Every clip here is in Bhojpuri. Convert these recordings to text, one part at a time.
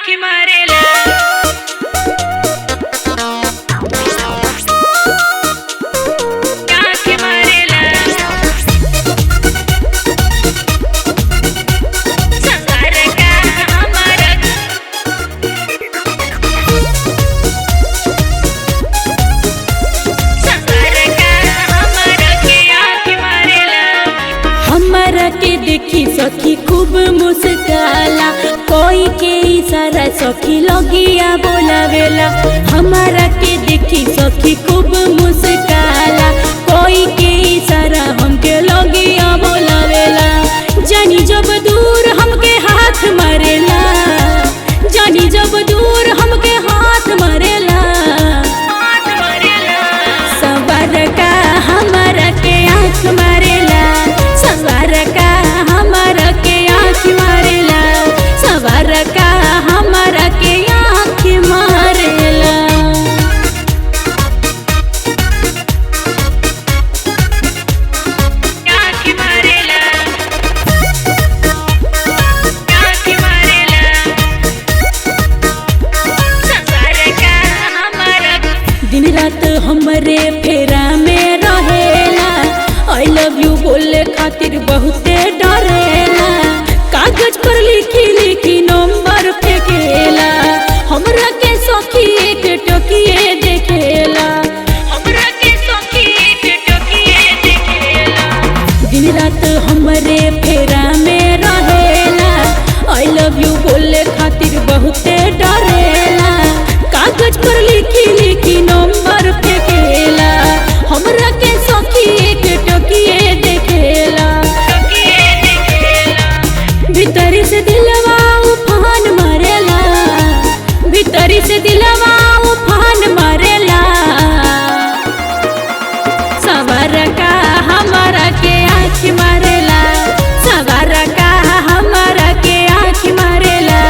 आँखी मारेला आँखी मारेला संसार का हमारा संसार का हमारा के आँखी मारेला हमारा के देखी सखी खूब मुस्काला कोई के इशारा सखी लगिया बोलावेला। हमारा के देखी सखी खूब मुस्काला कोई के इशारा हमके लगिया बोलावेला। जानी जब दूर हमके हाथ मारेला जानी जब दूर हमके हाथ मारेला। हाथ मारेला सवार का हमारा के आँख मारेला सवार का हमारा के आँख मारेला सवार का हमारा के आँख मारेला। आँखी मारेला आँखी मारेला संसार का हमारा दिन रात हमरे फेरा में रहेला आई लव यू बोले खातिर बहुते डरेला। कागज पर लिखी लिखी नंबर फेंकेला हमरा के सखी एक टोकिए देखेला। हमरा के सखी एक टोकिए देखेला दिन रात हमरे फेरा में रहेला आई लव यू बोले खातिर बहुते डरेला। कागज पर लिखी लिखी नंबर फेंकेला हमरा के सखी एक टोकिए देखेला। टोकिए देखेला भीतरी से दिलवा उफान मारेला भीतरी से दिलवा उफान मारेला। सवार का हमारा के आँख मारेला सवार का हमारा के आँख मारेला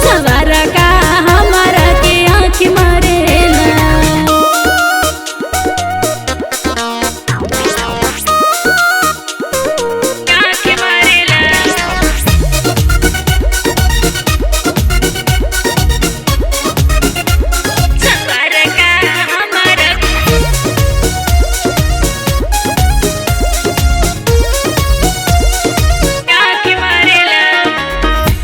सवार का हमारा के आँख मारेला। आँखी मारेला संसार का हमारा आँखी मारेला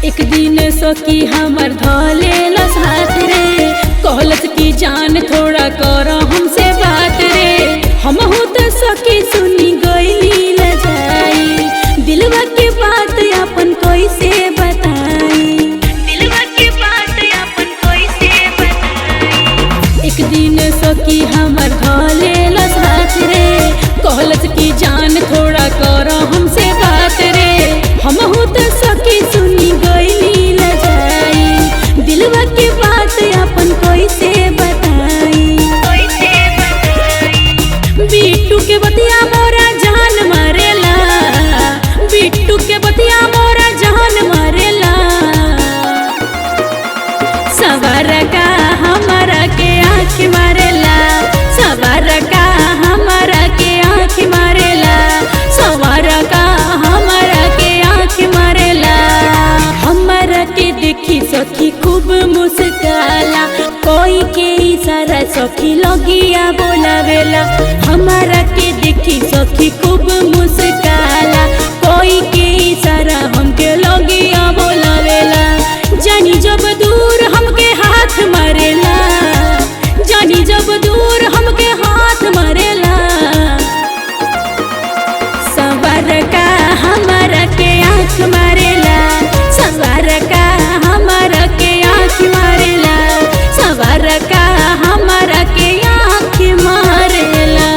एक दिन सखी हमर धलेला साथ रे कहलस की जान थोड़ा कर हमसे बात रे। हमहू तो सखी सुनी गईली ल जाई दिलवा के बात अपन कैसे बताई। दिलवा की बात अपन कैसे बताई एक दिन सखी हमर धलेला साथ रे कहलस की जान थोड़ा कर हमसे बात रे। हमहू तो सखी सुनी गईली ल जाई दिलवा के बात अपन कैसे बताई। कैसे बताई बिट्टू के बतिया मोरा जान मारेला बिट्टू के बतिया मोरा जान मारेला। सवार का हमारा के आँख मारेला सवार का हमारा के आँख मारेला सवार का हमारा के आँख मारेला। हमारा के देखी सखी खूब मुस्काला कोई के इशारा सखी लगिया बोलावेला। हमारा के देखी सखी खूब मुस्काला कोई के इशारा हमके लगिया बोलावेला। जानी जब दूर हमके हाथ मारेला जानी जब दूर हमके हाथ मारेला। सवार का हमारा के आँख मारेला सवार का हमारा के आँख मारेला सवार का हमारा के आँख मारेला।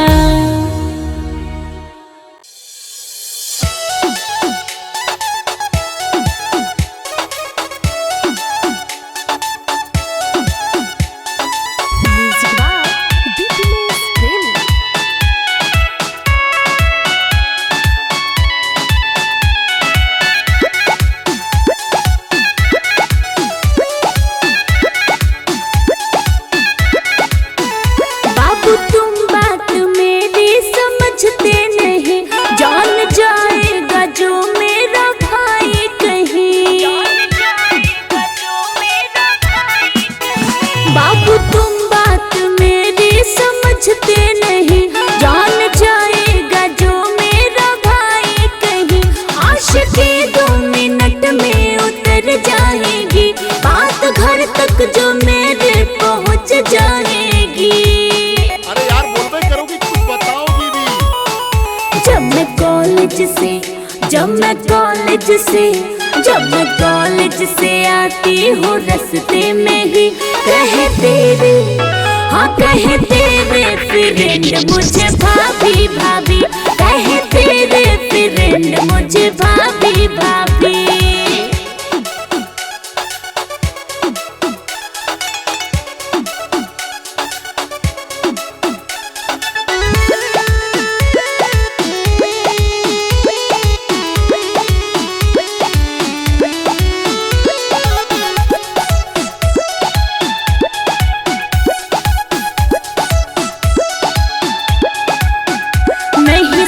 तक जो मेरे पहुंच जाएगी। अरे यार बोलबे करोगी, कुछ बताओगी भी। जब मैं कॉलेज से आती हूँ रास्ते में ही कहे तेरे, हाँ कहे तेरे फ्रेंड मुझे भाभी भाभी, कहे तेरे फ्रेंड मुझे भाभी भाभी।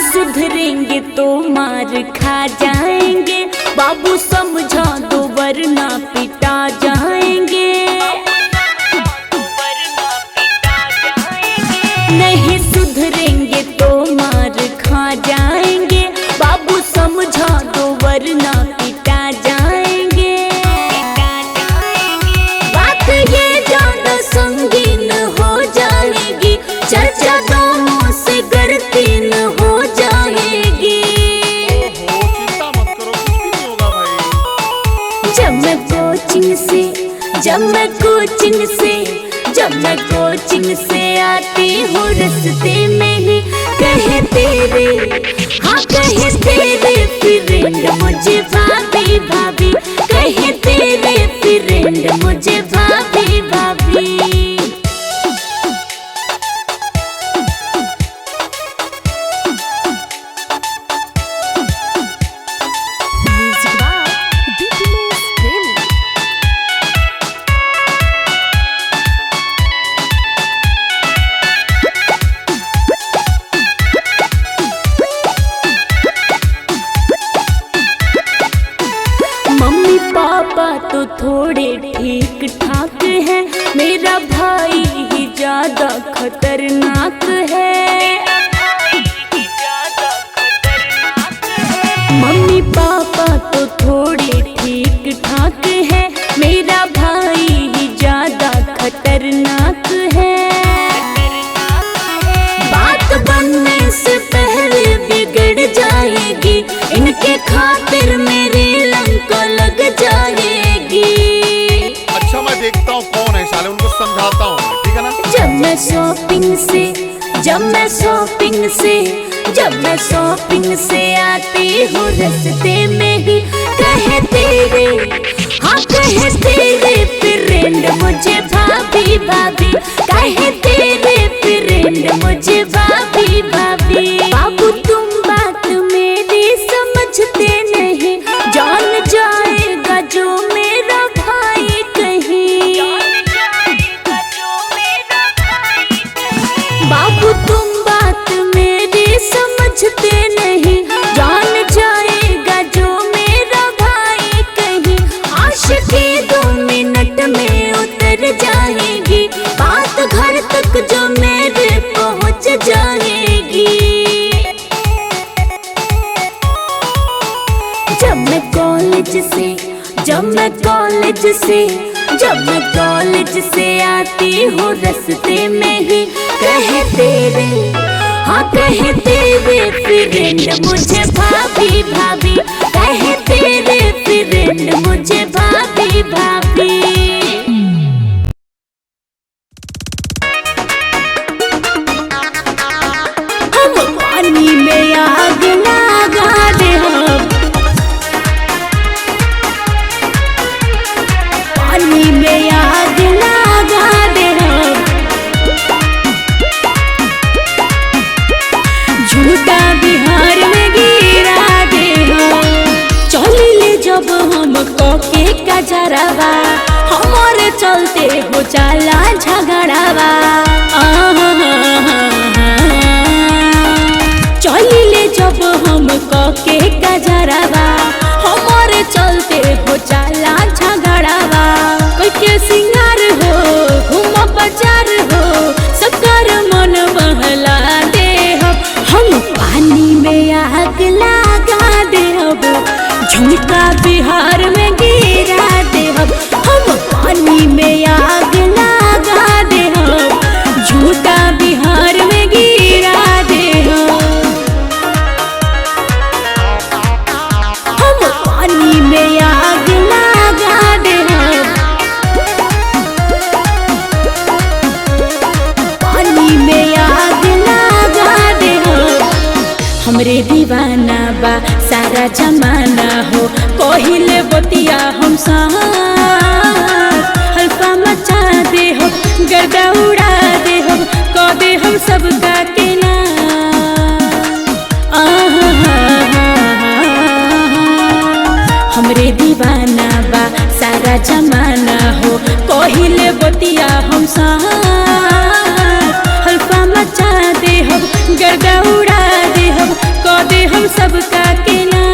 सुधरेंगे तो मार खा जाएंगे, बाबू समझा दो वरना पिटा जाएंगे। नहीं सुधरेंगे तो मार खा जाएंगे, बाबू समझा दो वरना पिटा जाएंगे। बात ये ज्यादा संगीन हो जाएगी, चर्चा दोनों से गढ़ती न हो जाएगी। चिंता मत करो, कुछ भी नहीं होगा भाई। जब मैं कोचिंग से आती हूँ रास्ते में ही कहे तेरे, हाँ कहे तेरे फ्रेंड मुझे भाभी भाभी, कहे तेरे फ्रेंड मुझे भाभी भाभी। मम्मी पापा तो थोड़े ठीक ठाक है, मेरा भाई ही ज्यादा खतरनाक है। मम्मी पापा तो थोड़े ठीक ठाक है, मेरा भाई ही ज्यादा खतरनाक है। बात बनने से पहले बिगड़ जाएगी, इनके खातिर मेरी लंका लग जाएगी। अच्छा मैं देखता हूँ कौन है साले, उनको समझाता हूँ, ठीक है ना। जब मैं शॉपिंग से आती हूँ रास्ते में ही कहे तेरे, हाँ कहे तेरे फ्रेंड मुझे भाभी भाभी, कहे तेरे फ्रेंड मुझे भाभी भाभी। बाबू तुम बात मेरी समझते नहीं, जान जाएगा जो मेरा भाई कहीं। बाबू तुम बात मेरी समझते नहीं, जान जाएगा जो मेरा भाई कहीं। आशिकी 2 मिनट में उतर जाएगी, बात घर तक जो मेरे पहुंच जाएगी। जब मैं कॉलेज से आती हूँ रास्ते में ही कहे तेरे, हाँ कहे तेरे फ्रेंड मुझे भाभी भाभी, कहे तेरे फ्रेंड मुझे भाभी भाभी। हम पानी में आग लगा दे, हम पानी में आग लगा दे, हम झूठा बिहार में गिरा दे, हम चलिले जब हम कोके का जरावा, हमारे चलते हो जाला झगड़ावा। चलिले जब हम कोके का जरावा, हमारे चलते हो जाला झगड़ावा। कोई के सिंगार हो घूम बाजार हो, सकर मन बहला दे, हम पानी में आग लगा दे, झुमका बिहार में गिरा दे, हम पानी में सारा जमाना हो कोहिले बतिया हम हल्फा मचा दे हो गर्दा उड़ा दे हो कह दे हम सबका के ना हमरे दीवाना बा सारा जमाना हो कोहिले बतिया हम हल्फा मचा दे हो गर्दा उड़ा दे हो कह दे हम सबका के ना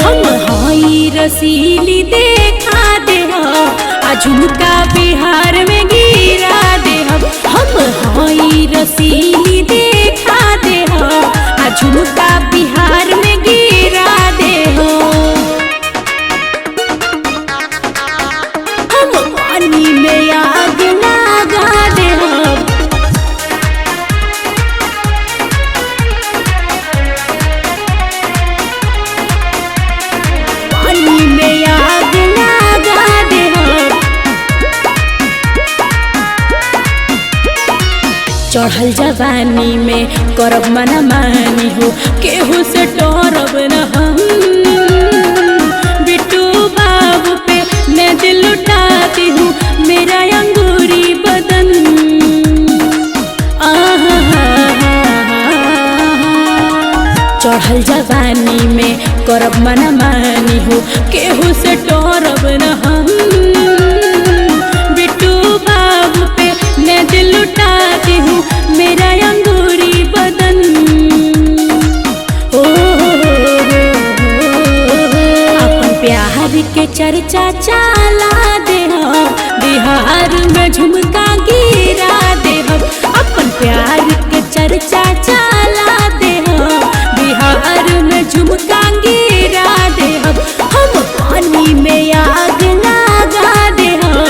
हम हई रसीली देखा दे हो आ झुमका बिहार में गिरा दे हो हम हई रसीली देखा दे हो आ झुमका बिहार में गिरा दे हो हम पानी में आग लगा दे हो पानी में आग लगा दे हो चढ़ल जवानी में करब मना मानी हो केहू से डरब न हम बिट्टू बाबू पे मैं दिल लुटाती हूँ मेरा अंगूरी बदन चढ़ल जवानी में करब मना मानी हो केहू से डरब न हम बिट्टू बाबू पे मैं दिल लुटाती हूँ मेरा अंगूरी बदन अपन प्यार के चर्चा चला दे हो बिहार में झुमका गिरा दे हो अपन प्यार के चर्चा चला दे हो बिहार में झुमका गिरा दे हो हम पानी में आग लगा दे हो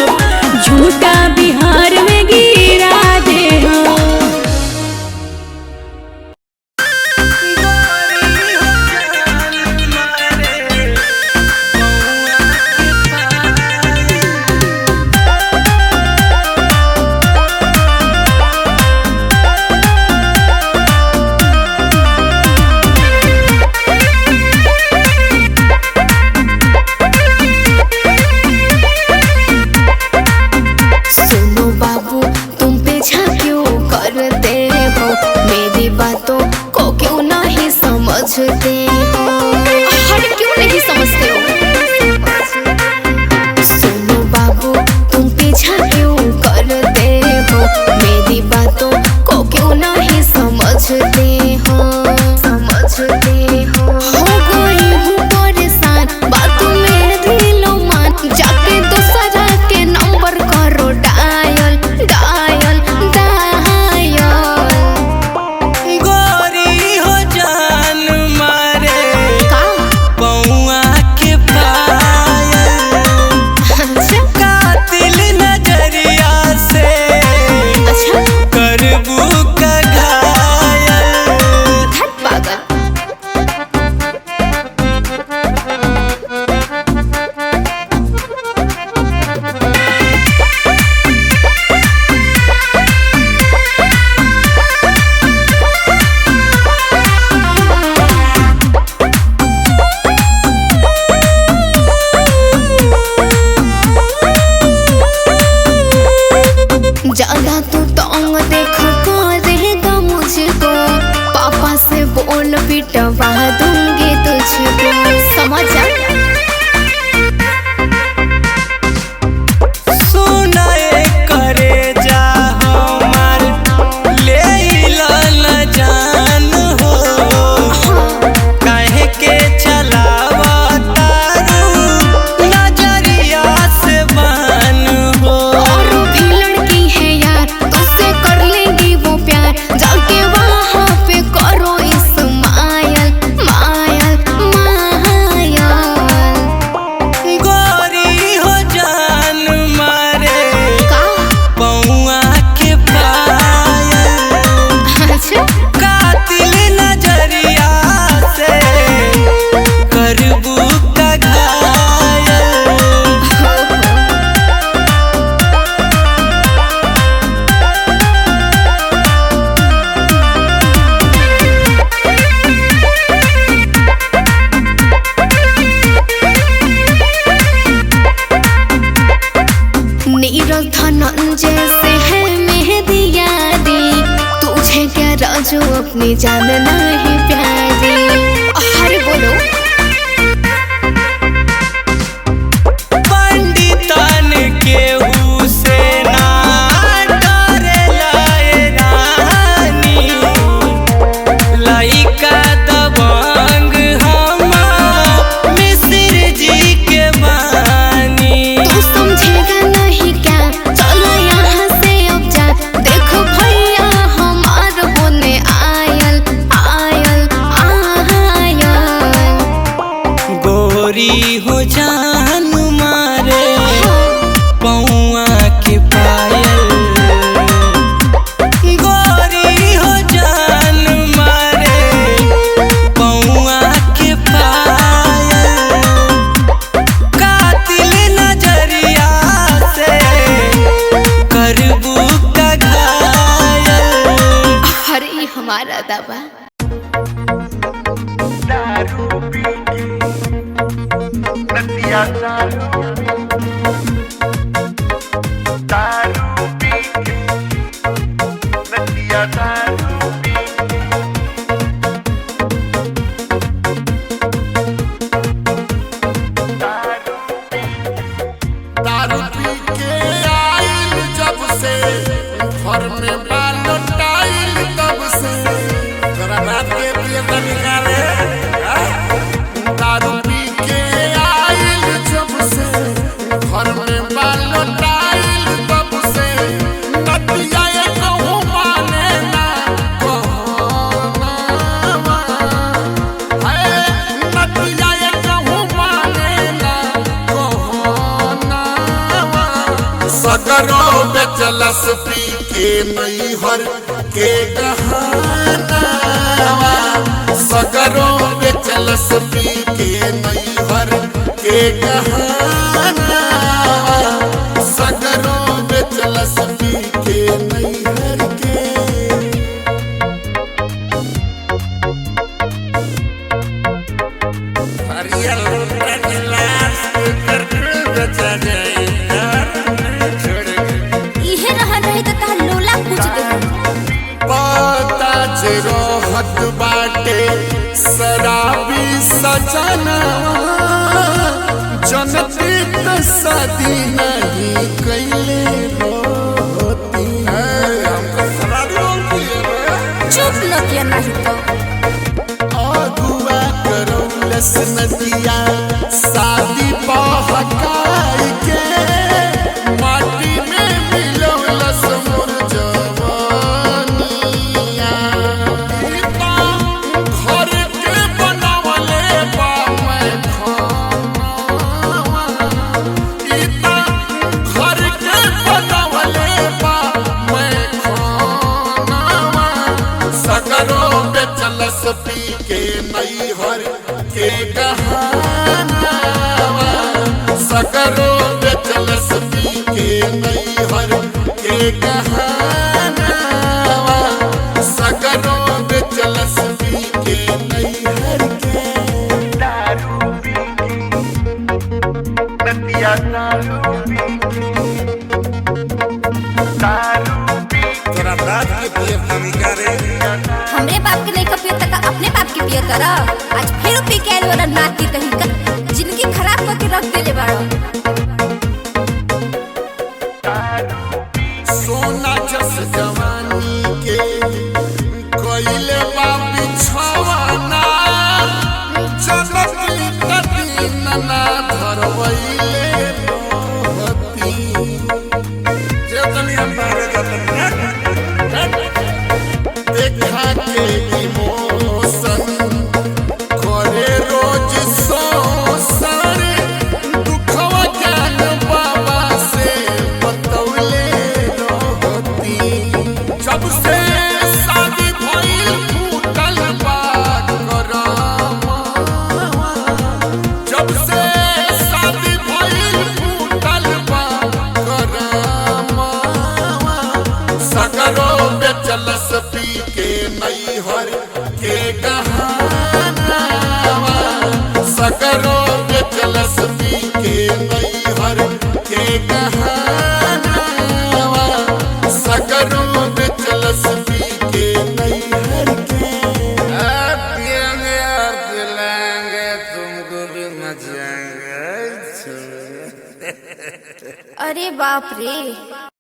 झुमका बिहार में गिरा दे हो अपनी जान नहीं प्यारी। अरे बोलो पंडितन केहू से ना डरेला ए रानी, लइका दबंग हम मिश्र जी के बानी। तू समझेगा नहीं क्या, चलो यहाँ से अब जा। देखो भैया हमार होने आयल आयल आयल। गोरी हो जान मारे पौआ के पायल, गोरी हो जान मारे पौआ के पायल, कातिल नजरिया से करबू का घायल। अरे ये हमारा दबा। दारू पी के नदिया दारू पी के नदिया दारू पी दारू पी के आइल जब से घर में बाल टाइल तब से जरा रात के पिए तनिका रे। दारू पी के आइल जब से घर में बाल टाइल तब से नदिया ये कहूँ माने ना कहना है, नदिया ये कहूँ माने ना कहना। सगरो बेचलस पी के नैहर के गहनावा, सगरो बेचलस पी के नैहर के गहनावा, सगरो बेचलस पी के नैहर के। हरियर इहे रह रही तो तार लोला पूछ दे। पता जे रहत बाटे शराबी सजनवा, जनती त शादी नहीं कैले रहती। हमको शराबी बोलती है चुप न किया नहीं तो अगुआ करौलस नदिया शादी बहकाई के, माटी में मिलौलस मोर जवानिया। घर के बनावले बा मैं खाना, घर के बनावले बा मैं खाना। सगरो बेचलस पी के नैहर के गहनावा, सगरो बेचलस पी के नैहर के गहनावा, सगरो बेचलस पी के नैहर के। दारू पी के नदिया दारू पी के दारू पी तोरा रात के पिए तनिका रे। हमरे बाप के नहीं कपियो तक अपने बाप के पिए कर। आज फिर पी के आइल वाला नाती कहीं का जिंदगी खराब करके रख देले बाड़ो। सोना जस जवानी के कोइले बा बिछवाना, जनती तती नना धरवैले रहती। जे तनी हम बाहर जातन देखा के इमोशन करे रोज सोसन, दुखवा ज्ञान बाबा से बतौले रहती। जब से शादी भइल फूटल बा करमवा, जब से शादी भइल फूटल बा करमवा। सगरो बेचलस पी के नैहर अच्छा अरे बाप रे